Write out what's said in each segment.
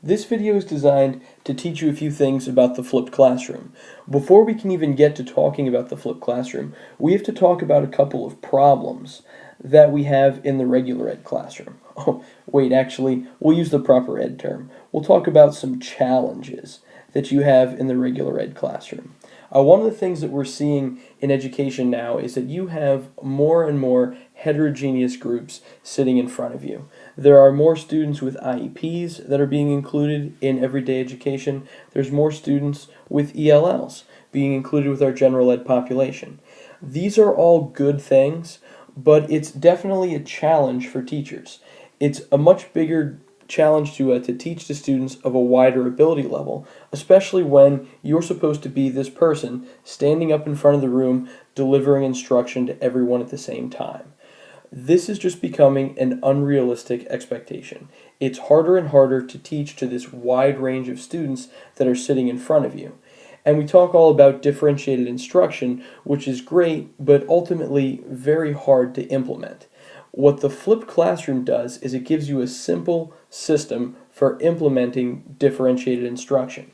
This video is designed to teach you a few things about the flipped classroom. Before we can even get to talking about the flipped classroom, we have to talk about a couple of problems that we have in the regular ed classroom. Oh, wait, actually, we'll use the proper ed term. We'll talk about some challenges that you have in the regular ed classroom. One of the things that we're seeing in education now is that you have more and more heterogeneous groups sitting in front of you. There are more students with IEPs that are being included in everyday education. There's more students with ELLs being included with our general ed population. These are all good things, but it's definitely a challenge for teachers. It's a much bigger challenge to teach the students of a wider ability level, especially when you're supposed to be this person standing up in front of the room delivering instruction to everyone at the same time. This is just becoming an unrealistic expectation. It's harder and harder to teach to this wide range of students that are sitting in front of you. And we talk all about differentiated instruction, which is great, but ultimately very hard to implement. What the flipped classroom does is it gives you a simple system for implementing differentiated instruction.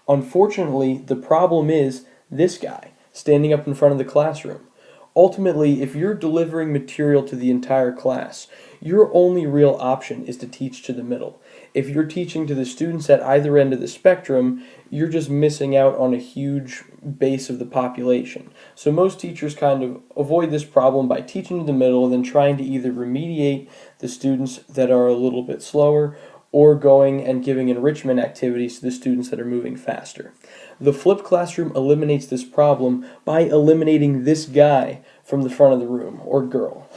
Unfortunately, the problem is this guy standing up in front of the classroom. Ultimately, if you're delivering material to the entire class, your only real option is to teach to the middle. If you're teaching to the students at either end of the spectrum, you're just missing out on a huge base of the population. So most teachers kind of avoid this problem by teaching to the middle and then trying to either remediate the students that are a little bit slower or going and giving enrichment activities to the students that are moving faster. The flipped classroom eliminates this problem by eliminating this guy from the front of the room, or girl.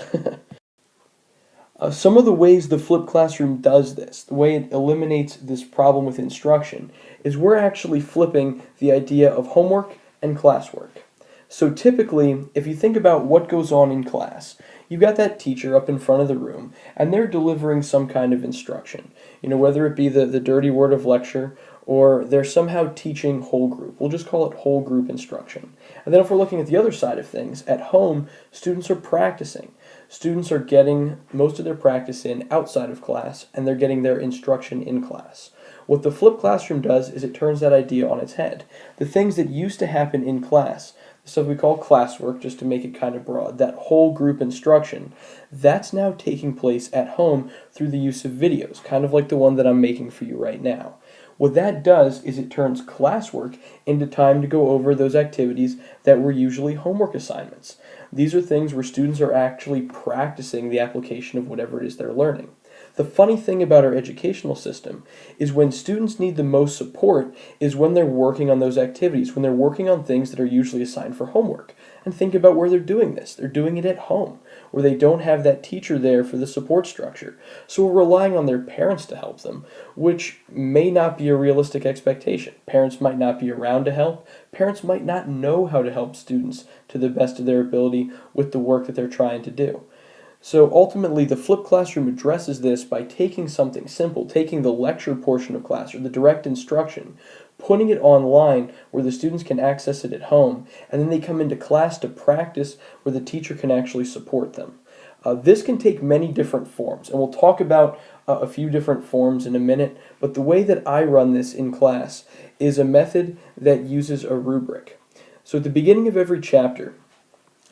Some of the ways the flipped classroom does this, the way it eliminates this problem with instruction, is we're actually flipping the idea of homework and classwork. So typically, if you think about what goes on in class, you've got that teacher up in front of the room, and they're delivering some kind of instruction. Whether it be the dirty word of lecture, or they're somehow teaching whole group. We'll just call it whole group instruction. And then if we're looking at the other side of things, at home, students are practicing. Students are getting most of their practice in outside of class, and they're getting their instruction in class. What the flipped classroom does is it turns that idea on its head. The things that used to happen in class, the stuff we call classwork, just to make it kind of broad, that whole group instruction, that's now taking place at home through the use of videos, kind of like the one that I'm making for you right now. What that does is it turns classwork into time to go over those activities that were usually homework assignments. These are things where students are actually practicing the application of whatever it is they're learning. The funny thing about our educational system is when students need the most support is when they're working on those activities, when they're working on things that are usually assigned for homework. And think about where they're doing this. They're doing it at home, where they don't have that teacher there for the support structure. So we're relying on their parents to help them, which may not be a realistic expectation. Parents might not be around to help. Parents might not know how to help students to the best of their ability with the work that they're trying to do. So ultimately, the flipped classroom addresses this by taking something simple, taking the lecture portion of class or the direct instruction, putting it online where the students can access it at home, and then they come into class to practice where the teacher can actually support them. This can take many different forms, and we'll talk about a few different forms in a minute, but the way that I run this in class is a method that uses a rubric. So at the beginning of every chapter,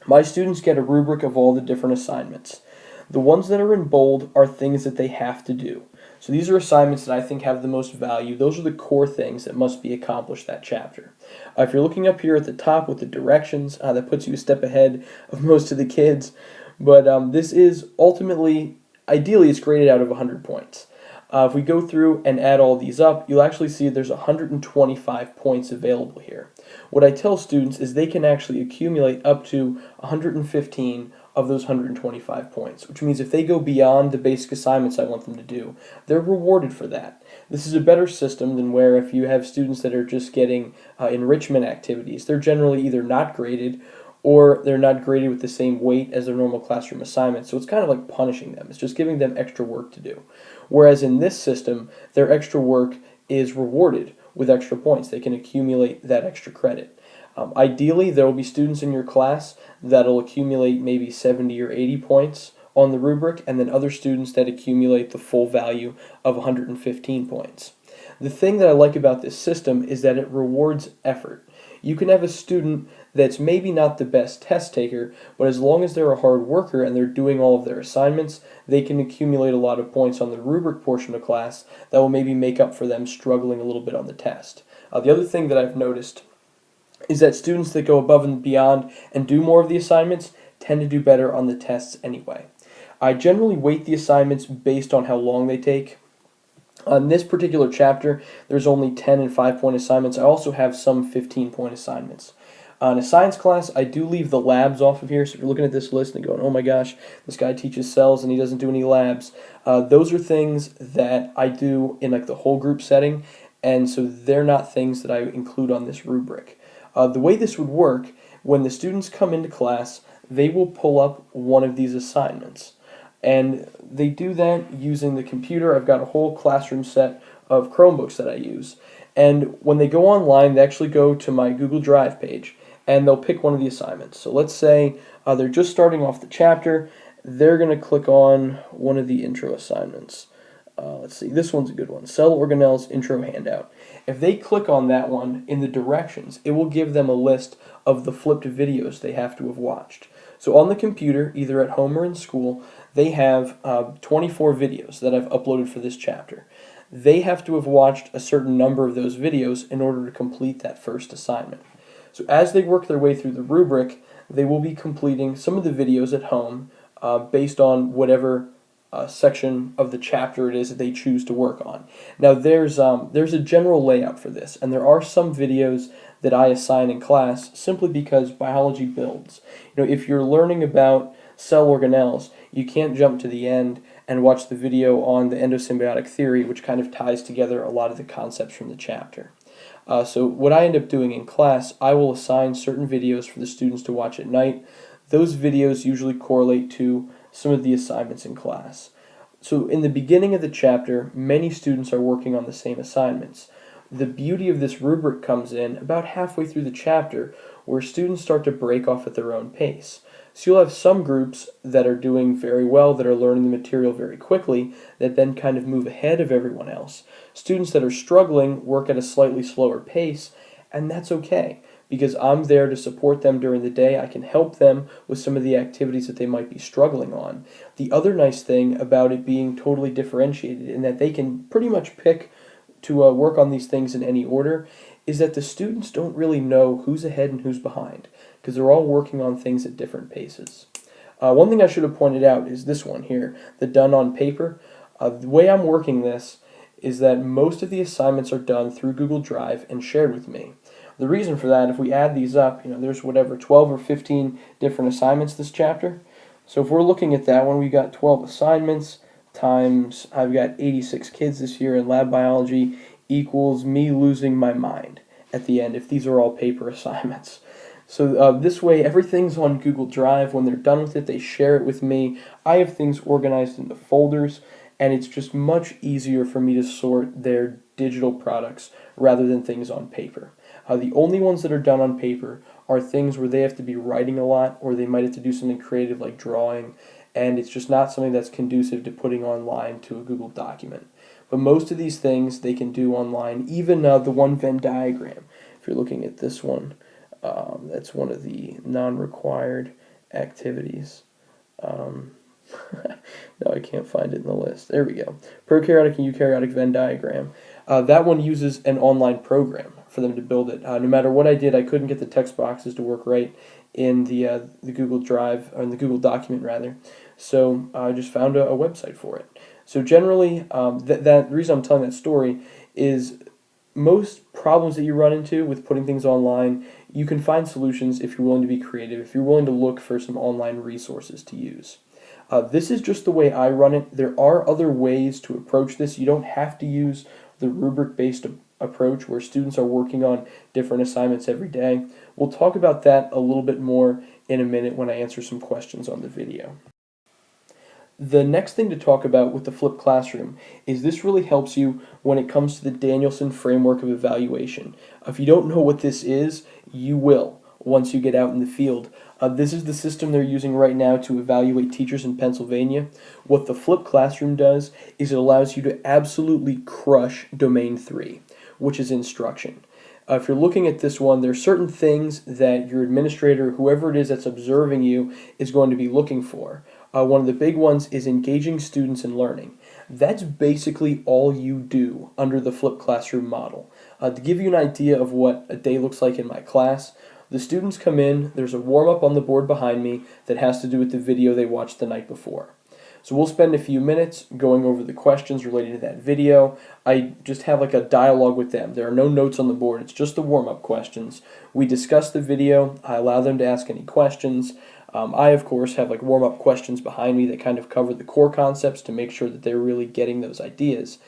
my students get a rubric of all the different assignments. The ones that are in bold are things that they have to do. So these are assignments that I think have the most value. Those are the core things that must be accomplished that chapter. If you're looking up here at the top with the directions, that puts you a step ahead of most of the kids. But this is ultimately, ideally, it's graded out of 100 points. If we go through and add all these up, you'll actually see there's 125 points available here. What I tell students is they can actually accumulate up to 115 of those 125 points, which means if they go beyond the basic assignments I want them to do, they're rewarded for that. This is a better system than where if you have students that are just getting enrichment activities, they're generally either not graded or they're not graded with the same weight as their normal classroom assignments. So it's kind of like punishing them. It's just giving them extra work to do. Whereas in this system, their extra work is rewarded with extra points. They can accumulate that extra credit. Ideally, there will be students in your class that will accumulate maybe 70 or 80 points on the rubric, and then other students that accumulate the full value of 115 points. The thing that I like about this system is that it rewards effort. You can have a student that's maybe not the best test taker, but as long as they're a hard worker and they're doing all of their assignments, they can accumulate a lot of points on the rubric portion of class that will maybe make up for them struggling a little bit on the test. The other thing that I've noticed is that students that go above and beyond and do more of the assignments tend to do better on the tests anyway. I generally weight the assignments based on how long they take. On this particular chapter, there's only 10 and 5-point assignments. I also have some 15-point assignments. In a science class, I do leave the labs off of here, so if you're looking at this list and going, oh my gosh, this guy teaches cells and he doesn't do any labs, those are things that I do in like the whole group setting, and so they're not things that I include on this rubric. The way this would work, when the students come into class, they will pull up one of these assignments. And they do that using the computer. I've got a whole classroom set of Chromebooks that I use. And when they go online, they actually go to my Google Drive page, and they'll pick one of the assignments. So let's say they're just starting off the chapter. They're going to click on one of the intro assignments. Let's see, this one's a good one. Cell Organelles Intro Handout. If they click on that one in the directions, it will give them a list of the flipped videos they have to have watched. So on the computer, either at home or in school, they have 24 videos that I've uploaded for this chapter. They have to have watched a certain number of those videos in order to complete that first assignment. So as they work their way through the rubric, they will be completing some of the videos at home based on whatever section of the chapter it is that they choose to work on. Now there's a general layout for this, and there are some videos that I assign in class simply because biology builds. If you're learning about cell organelles, you can't jump to the end and watch the video on the endosymbiotic theory, which kind of ties together a lot of the concepts from the chapter. So what I end up doing in class, I will assign certain videos for the students to watch at night. Those videos usually correlate to some of the assignments in class. So in the beginning of the chapter, many students are working on the same assignments. The beauty of this rubric comes in about halfway through the chapter, where students start to break off at their own pace. So you'll have some groups that are doing very well, that are learning the material very quickly, that then kind of move ahead of everyone else. Students that are struggling work at a slightly slower pace, and that's okay, because I'm there to support them during the day. I can help them with some of the activities that they might be struggling on. The other nice thing about it being totally differentiated, in that they can pretty much pick to work on these things in any order, is that the students don't really know who's ahead and who's behind, because they're all working on things at different paces. One thing I should have pointed out is this one here, the done on paper. The way I'm working this is that most of the assignments are done through Google Drive and shared with me. The reason for that, if we add these up, there's whatever, 12 or 15 different assignments this chapter. So if we're looking at that one, we've got 12 assignments times, I've got 86 kids this year in lab biology, equals me losing my mind at the end if these are all paper assignments. So this way, everything's on Google Drive. When they're done with it, they share it with me. I have things organized into folders, and it's just much easier for me to sort their digital products rather than things on paper. The only ones that are done on paper are things where they have to be writing a lot, or they might have to do something creative like drawing, and it's just not something that's conducive to putting online to a Google document. But most of these things they can do online, even the one Venn diagram. If you're looking at this one, that's one of the non-required activities. No, I can't find it in the list. There we go. Prokaryotic and eukaryotic Venn diagram. That one uses an online program for them to build it. No matter what I did, I couldn't get the text boxes to work right in the Google Drive, or in the Google document rather. So I just found a website for it. So generally, the reason I'm telling that story is most problems that you run into with putting things online, you can find solutions if you're willing to be creative, if you're willing to look for some online resources to use. This is just the way I run it. There are other ways to approach this. You don't have to use the rubric-based approach where students are working on different assignments every day. We'll talk about that a little bit more in a minute when I answer some questions on the video. The next thing to talk about with the flipped classroom is this really helps you when it comes to the Danielson framework of evaluation. If you don't know what this is, you will. once you get out in the field. This is the system they're using right now to evaluate teachers in Pennsylvania. What the flipped classroom does is it allows you to absolutely crush Domain 3, which is instruction. If you're looking at this one, there are certain things that your administrator, whoever it is that's observing you, is going to be looking for. One of the big ones is engaging students in learning. That's basically all you do under the flipped classroom model. To give you an idea of what a day looks like in my class, the students come in, there's a warm-up on the board behind me that has to do with the video they watched the night before. So we'll spend a few minutes going over the questions related to that video. I just have like a dialogue with them. There are no notes on the board. It's just the warm-up questions. We discuss the video. I allow them to ask any questions. I, of course, have like warm-up questions behind me that kind of cover the core concepts to make sure that they're really getting those ideas.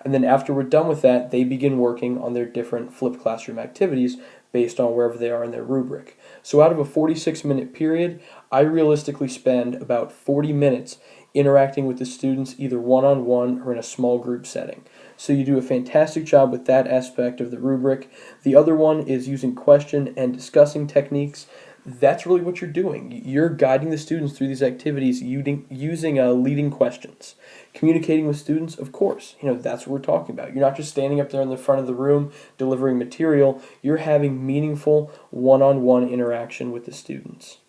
And then after we're done with that, they begin working on their different flipped classroom activities based on wherever they are in their rubric. So out of a 46-minute period, I realistically spend about 40 minutes interacting with the students either one-on-one or in a small group setting. So you do a fantastic job with that aspect of the rubric. The other one is using question and discussing techniques. That's really what you're doing. You're guiding the students through these activities using leading questions. Communicating with students, of course, that's what we're talking about. You're not just standing up there in the front of the room delivering material. You're having meaningful one-on-one interaction with the students.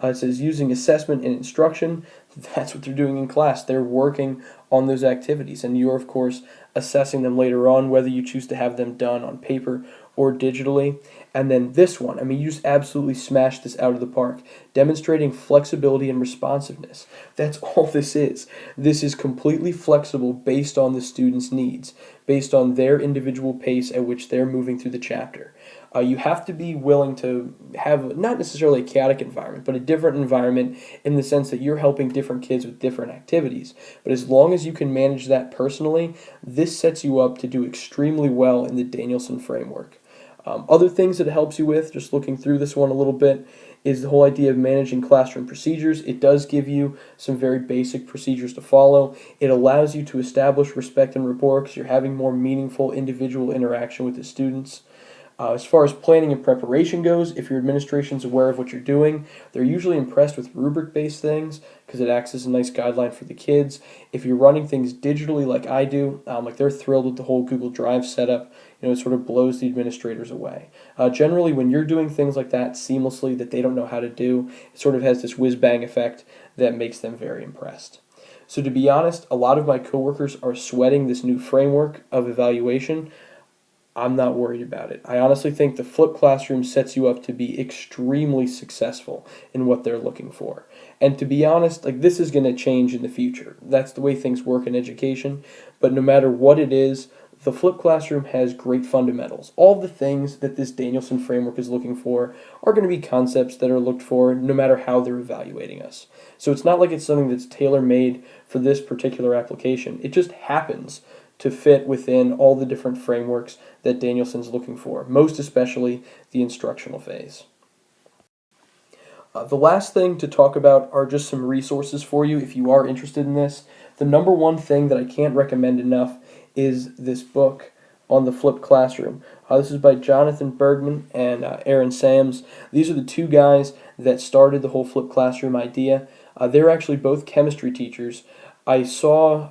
It says using assessment and instruction. That's what they're doing in class. They're working on those activities, and you're, of course, assessing them later on, whether you choose to have them done on paper or digitally. And then this one, you just absolutely smashed this out of the park. Demonstrating flexibility and responsiveness. That's all this is. This is completely flexible based on the student's needs, based on their individual pace at which they're moving through the chapter. You have to be willing to have not necessarily a chaotic environment, but a different environment in the sense that you're helping different kids with different activities. But as long as you can manage that personally, this sets you up to do extremely well in the Danielson framework. Other things that it helps you with, just looking through this one a little bit, is the whole idea of managing classroom procedures. It does give you some very basic procedures to follow. It allows you to establish respect and rapport because you're having more meaningful individual interaction with the students. As far as planning and preparation goes, if your administration's aware of what you're doing, they're usually impressed with rubric-based things because it acts as a nice guideline for the kids. If you're running things digitally like I do, they're thrilled with the whole Google Drive setup. It sort of blows the administrators away. Generally, when you're doing things like that seamlessly that they don't know how to do, it sort of has this whiz-bang effect that makes them very impressed. So to be honest, a lot of my coworkers are sweating this new framework of evaluation. I'm not worried about it. I honestly think the flipped classroom sets you up to be extremely successful in what they're looking for. And to be honest, this is going to change in the future. That's the way things work in education. But no matter what it is, the flipped classroom has great fundamentals. All the things that this Danielson framework is looking for are going to be concepts that are looked for no matter how they're evaluating us. So it's not like it's something that's tailor-made for this particular application. It just happens to fit within all the different frameworks that Danielson's looking for, most especially the instructional phase. The last thing to talk about are just some resources for you if you are interested in this. The number one thing that I can't recommend enough is this book on the flipped classroom. This is by Jonathan Bergman and Aaron Sams. These are the two guys that started the whole flipped classroom idea. They're actually both chemistry teachers. I saw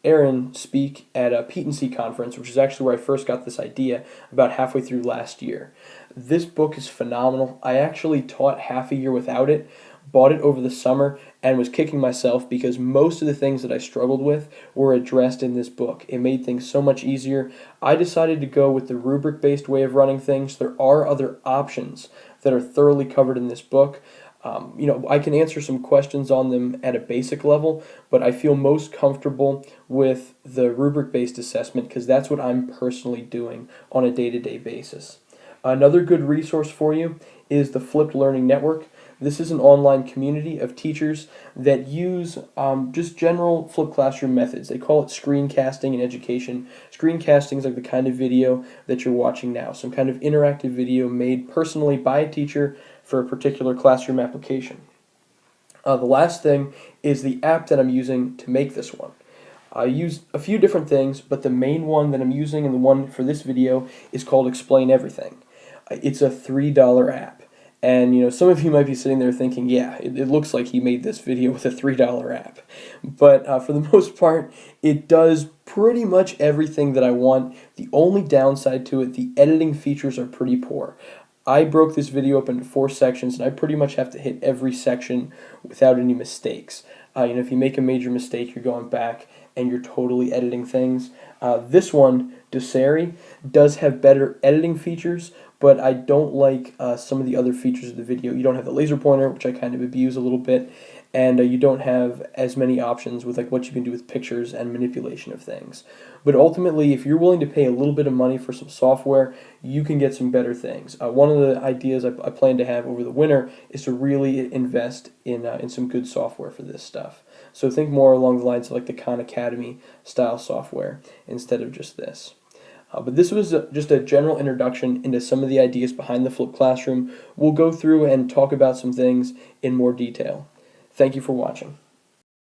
Aaron speak at a P&C conference, which is actually where I first got this idea, about halfway through last year. This book is phenomenal. I actually taught half a year without it, bought it over the summer, and was kicking myself because most of the things that I struggled with were addressed in this book. It made things so much easier. I decided to go with the rubric-based way of running things. There are other options that are thoroughly covered in this book. I can answer some questions on them at a basic level, but I feel most comfortable with the rubric-based assessment because that's what I'm personally doing on a day-to-day basis. Another good resource for you is the Flipped Learning Network. This is an online community of teachers that use just general flipped classroom methods. They call it screencasting in education. Screencasting is like the kind of video that you're watching now, some kind of interactive video made personally by a teacher for a particular classroom application. The last thing is the app that I'm using to make this one. I use a few different things, but the main one that I'm using and the one for this video is called Explain Everything. It's a $3 app. And some of you might be sitting there thinking, yeah, it looks like he made this video with a $3 app. But for the most part, it does pretty much everything that I want. The only downside to it, the editing features are pretty poor. I broke this video up into 4 sections, and I pretty much have to hit every section without any mistakes. If you make a major mistake, you're going back and you're totally editing things. This one, Doceri, does have better editing features, but I don't like some of the other features of the video. You don't have the laser pointer, which I kind of abuse a little bit, and you don't have as many options with like what you can do with pictures and manipulation of things. But ultimately, if you're willing to pay a little bit of money for some software, you can get some better things. One of the ideas I plan to have over the winter is to really invest in some good software for this stuff. So think more along the lines of like the Khan Academy style software instead of just this. But this was just a general introduction into some of the ideas behind the flipped classroom. We'll go through and talk about some things in more detail. Thank you for watching.